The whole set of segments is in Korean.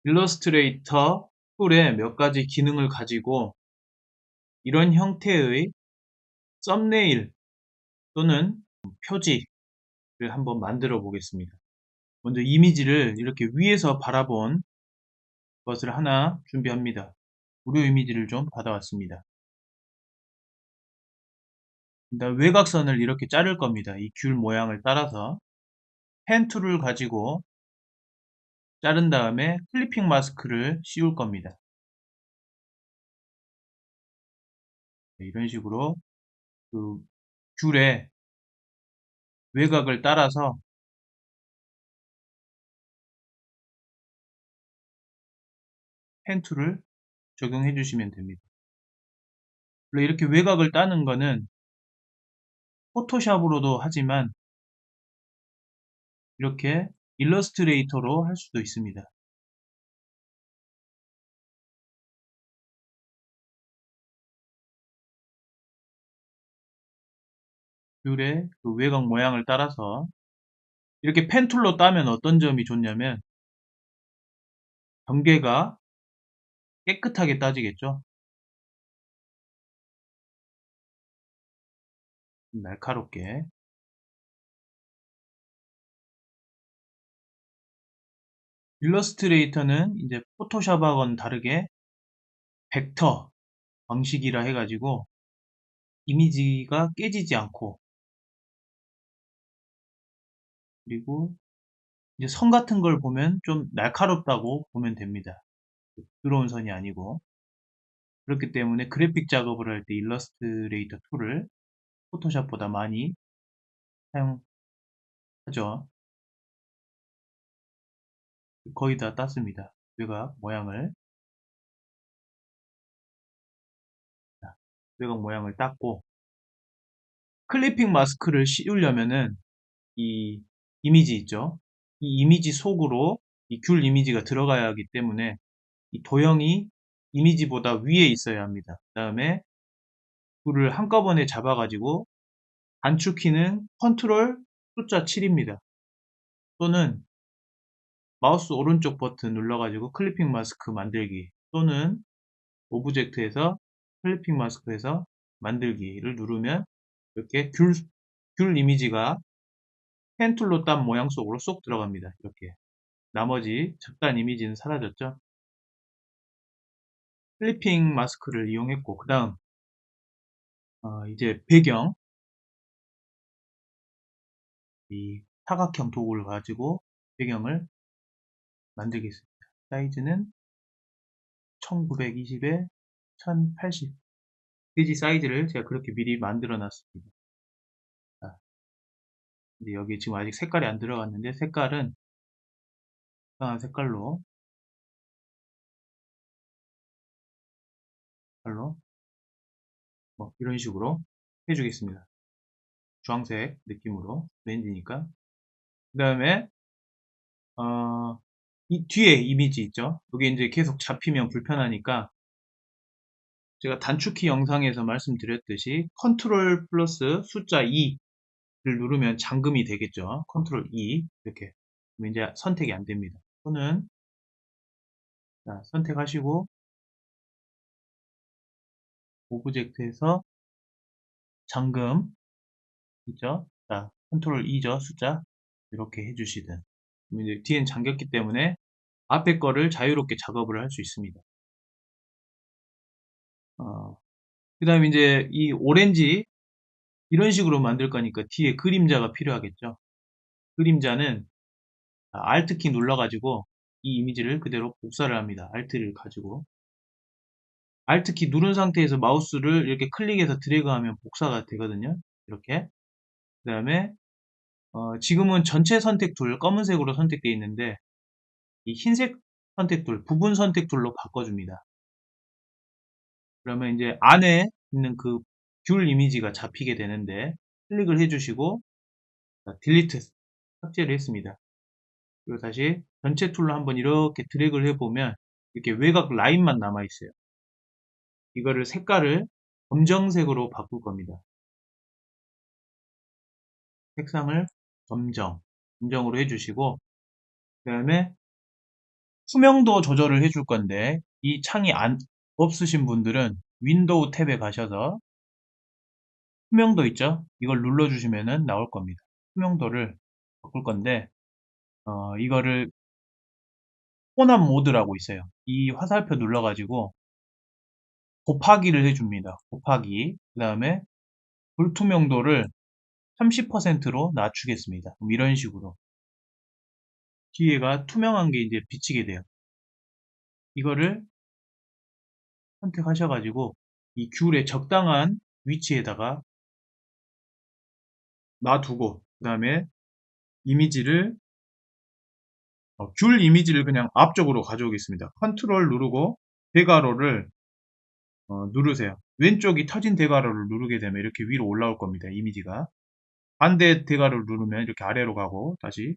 일러스트레이터 툴의 몇 가지 기능을 가지고 이런 형태의 썸네일 또는 표지를 한번 만들어 보겠습니다. 먼저 이미지를 이렇게 위에서 바라본 것을 하나 준비합니다. 무료 이미지를 좀 받아왔습니다. 일단 외곽선을 이렇게 자를 겁니다. 이 귤 모양을 따라서 펜 툴을 가지고 자른 다음에 클리핑 마스크를 씌울 겁니다. 이런 식으로 그 귤의 외곽을 따라서 펜 툴을 적용해 주시면 됩니다. 원래 이렇게 외곽을 따는 거는 포토샵으로도 하지만 이렇게 일러스트레이터로 할 수도 있습니다. 귤의 그 외곽 모양을 따라서 이렇게 펜 툴로 따면 어떤 점이 좋냐면 경계가 깨끗하게 따지겠죠. 날카롭게. 일러스트레이터는 이제 포토샵하고는 다르게 벡터 방식이라 해가지고 이미지가 깨지지 않고, 그리고 이제 선 같은 걸 보면 좀 날카롭다고 보면 됩니다. 부드러운 선이 아니고. 그렇기 때문에 그래픽 작업을 할 때 일러스트레이터 툴을 포토샵보다 많이 사용하죠. 거의 다 땄습니다. 외곽 모양을. 자, 외곽 모양을 땄고, 클리핑 마스크를 씌우려면은 이 이미지 있죠. 이 이미지 속으로 이 귤 이미지가 들어가야 하기 때문에 이 도형이 이미지보다 위에 있어야 합니다. 그 다음에 귤을 한꺼번에 잡아가지고 단축키는 컨트롤 숫자 7입니다. 또는 마우스 오른쪽 버튼 눌러가지고 클리핑 마스크 만들기, 또는 오브젝트에서 클리핑 마스크에서 만들기를 누르면 이렇게 귤 이미지가 펜 툴로 딴 모양 속으로 쏙 들어갑니다. 이렇게 나머지 작단 이미지는 사라졌죠. 클리핑 마스크를 이용했고, 그 다음 이제 배경, 이 사각형 도구를 가지고 배경을 만들겠습니다. 사이즈는 1920에 1080 페이지 사이즈를 제가 그렇게 미리 만들어 놨습니다. 자, 이제 여기 지금 아직 색깔이 안 들어갔는데 색깔은 이상한 색깔로 뭐 이런 식으로 해주겠습니다. 주황색 느낌으로 렌즈니까. 그 다음에 이 뒤에 이미지 있죠. 여기 이제 계속 잡히면 불편하니까 제가 단축키 영상에서 말씀드렸듯이 컨트롤 플러스 숫자 2를 누르면 잠금이 되겠죠. 컨트롤 2 이렇게. 그럼 이제 선택이 안 됩니다. 또는 자, 선택하시고 오브젝트에서 잠금 있죠. 자, 컨트롤 2죠. 숫자 이렇게 해주시든. 그럼 이제 뒤엔 잠겼기 때문에 앞에 거를 자유롭게 작업을 할 수 있습니다. 그 다음에 이제 이 오렌지 이런 식으로 만들 거니까 뒤에 그림자가 필요하겠죠. 그림자는 Alt키 눌러가지고 이 이미지를 그대로 복사를 합니다. Alt를 가지고. Alt키 누른 상태에서 마우스를 이렇게 클릭해서 드래그하면 복사가 되거든요. 이렇게. 그 다음에 지금은 전체 선택 툴 검은색으로 선택되어 있는데 이 흰색 선택 툴, 부분 선택 툴로 바꿔줍니다. 그러면 이제 안에 있는 그 귤 이미지가 잡히게 되는데 클릭을 해주시고 딜리트 삭제를 했습니다. 그리고 다시 전체 툴로 한번 이렇게 드래그를 해보면 이렇게 외곽 라인만 남아 있어요. 이거를 색깔을 검정색으로 바꿀 겁니다. 색상을 검정으로 해주시고 그 다음에 투명도 조절을 해줄 건데 이 창이 없으신 분들은 윈도우 탭에 가셔서 투명도 있죠? 이걸 눌러주시면은 나올 겁니다. 투명도를 바꿀 건데 이거를 혼합 모드라고 있어요. 이 화살표 눌러가지고 곱하기를 해줍니다. 곱하기. 그 다음에 불투명도를 30%로 낮추겠습니다. 그럼 이런 식으로 뒤에가 투명한 게 이제 비치게 돼요. 이거를 선택하셔가지고 이 귤의 적당한 위치에다가 놔두고 그 다음에 이미지를 귤 이미지를 그냥 앞쪽으로 가져오겠습니다. 컨트롤 누르고 대괄호를 누르세요. 왼쪽이 터진 대괄호를 누르게 되면 이렇게 위로 올라올 겁니다. 이미지가. 반대 대괄호를 누르면 이렇게 아래로 가고 다시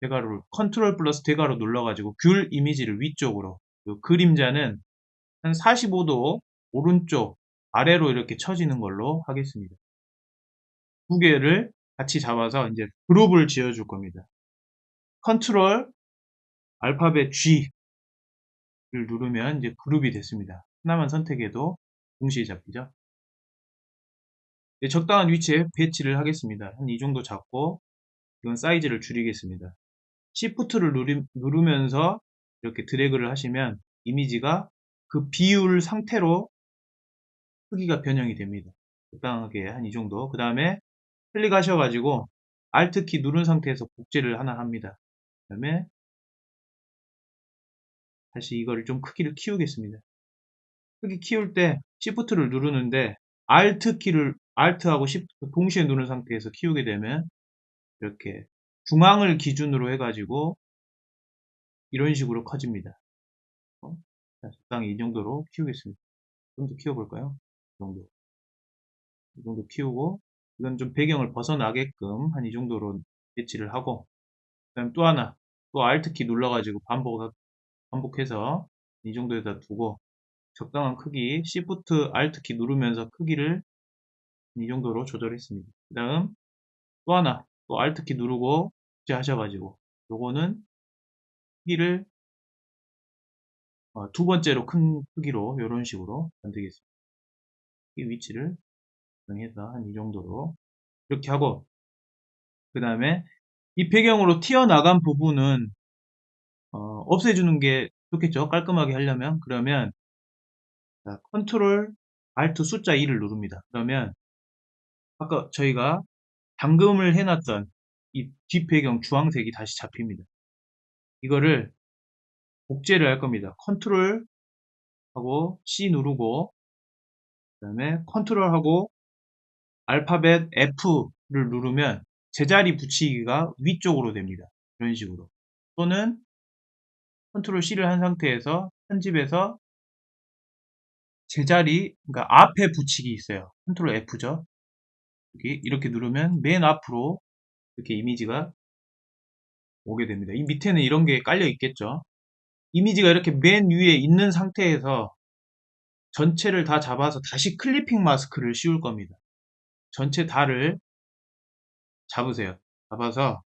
대괄호를 컨트롤 플러스 대괄호 눌러가지고 귤 이미지를 위쪽으로 그 그림자는 한 45도 오른쪽 아래로 이렇게 쳐지는 걸로 하겠습니다. 두 개를 같이 잡아서 이제 그룹을 지어줄 겁니다. 컨트롤 알파벳 G를 누르면 이제 그룹이 됐습니다. 하나만 선택해도 동시에 잡히죠. 적당한 위치에 배치를 하겠습니다. 한 이 정도 잡고 이건 사이즈를 줄이겠습니다. Shift를 누르면서 이렇게 드래그를 하시면 이미지가 그 비율 상태로 크기가 변형이 됩니다. 적당하게 한 이 정도. 그 다음에 클릭하셔가지고 Alt 키 누른 상태에서 복제를 하나 합니다. 그 다음에 다시 이거를 좀 크기를 키우겠습니다. 크기 키울 때 Shift를 누르는데 Alt하고 Shift 동시에 누른 상태에서 키우게 되면 이렇게 중앙을 기준으로 해가지고 이런 식으로 커집니다. 적당히 이 정도로 키우겠습니다. 좀 더 키워볼까요? 이 정도 키우고 이건 좀 배경을 벗어나게끔 한 이 정도로 배치를 하고 그 다음 또 하나 또 Alt키 눌러가지고 반복해서 이 정도에다 두고 적당한 크기 Shift Alt키 누르면서 크기를 이 정도로 조절했습니다. 그 다음 또 하나 또 Alt키 누르고 복제하셔가지고 요거는 크기를 두 번째로 큰 크기로 이런 식으로 만들겠습니다. 이 위치를 정해서 한 이 정도로 이렇게 하고 그 다음에 이 배경으로 튀어나간 부분은 없애주는 게 좋겠죠. 깔끔하게 하려면 그러면 컨트롤 Alt 숫자 2를 누릅니다. 그러면 아까 저희가 잠금을 해놨던 이 뒷배경 주황색이 다시 잡힙니다. 이거를 복제를 할 겁니다. 컨트롤 하고 C 누르고 그 다음에 컨트롤 하고 알파벳 F를 누르면 제자리 붙이기가 위쪽으로 됩니다. 이런 식으로. 또는 컨트롤 C를 한 상태에서 편집해서 제자리, 그러니까 앞에 붙이기 있어요. 컨트롤 F죠. 여기 이렇게 누르면 맨 앞으로 이렇게 이미지가 오게 됩니다. 이 밑에는 이런 게 깔려 있겠죠. 이미지가 이렇게 맨 위에 있는 상태에서 전체를 다 잡아서 다시 클리핑 마스크를 씌울 겁니다. 전체 다를 잡으세요. 잡아서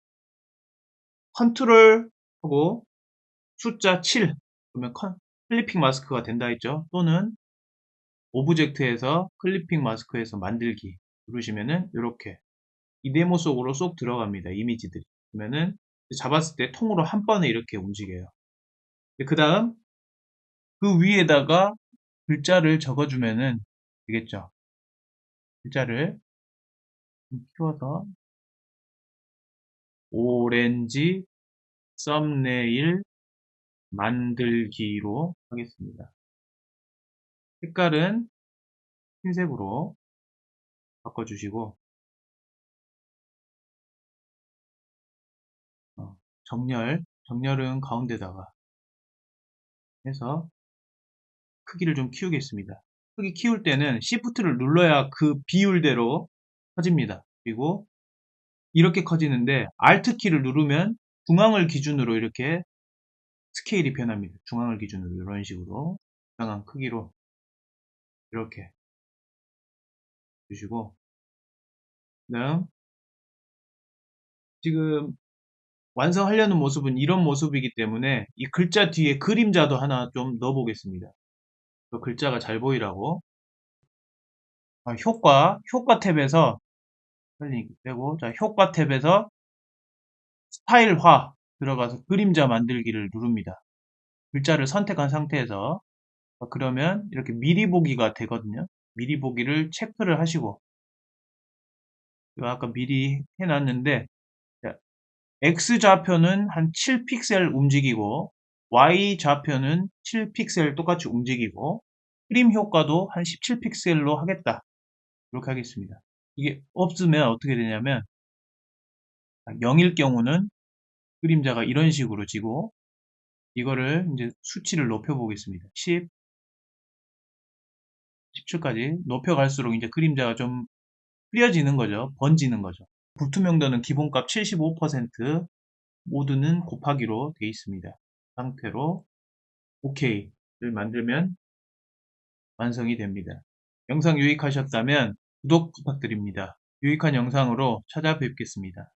컨트롤 하고 숫자 7 그러면 클리핑 마스크가 된다 했죠. 또는 오브젝트에서 클리핑 마스크에서 만들기 누르시면은 이렇게 이 네모 속으로 쏙 들어갑니다. 이미지들이. 그러면은 잡았을 때 통으로 한 번에 이렇게 움직여요. 그 다음 그 위에다가 글자를 적어주면은 되겠죠. 글자를 키워서 오렌지 썸네일 만들기로 하겠습니다. 색깔은 흰색으로 바꿔주시고 정렬은 가운데다가 해서 크기를 좀 키우겠습니다. 크기 키울 때는 Shift를 눌러야 그 비율대로 커집니다. 그리고 이렇게 커지는데 Alt 키를 누르면 중앙을 기준으로 이렇게 스케일이 변합니다. 중앙을 기준으로 이런 식으로 적당한 크기로 이렇게 주시고 그다음 지금 완성하려는 모습은 이런 모습이기 때문에 이 글자 뒤에 그림자도 하나 좀 넣어 보겠습니다. 그 글자가 잘 보이라고. 효과 탭에서 빨리 빼고, 자, 효과 탭에서 스타일화 들어가서 그림자 만들기를 누릅니다. 글자를 선택한 상태에서. 그러면 이렇게 미리 보기가 되거든요. 미리 보기를 체크를 하시고, 이거 아까 미리 해놨는데, 자, X 좌표는 한 7픽셀 움직이고, Y 좌표는 7픽셀 똑같이 움직이고, 그림 효과도 한 17픽셀로 하겠다. 이렇게 하겠습니다. 이게 없으면 어떻게 되냐면, 0일 경우는 그림자가 이런 식으로 지고, 이거를 이제 수치를 높여 보겠습니다. 10, 17까지 높여갈수록 이제 그림자가 좀 흐려지는 거죠. 번지는 거죠. 불투명도는 기본값 75%, 모드는 곱하기로 되어 있습니다. 상태로 OK를 만들면 완성이 됩니다. 영상 유익하셨다면 구독 부탁드립니다. 유익한 영상으로 찾아뵙겠습니다.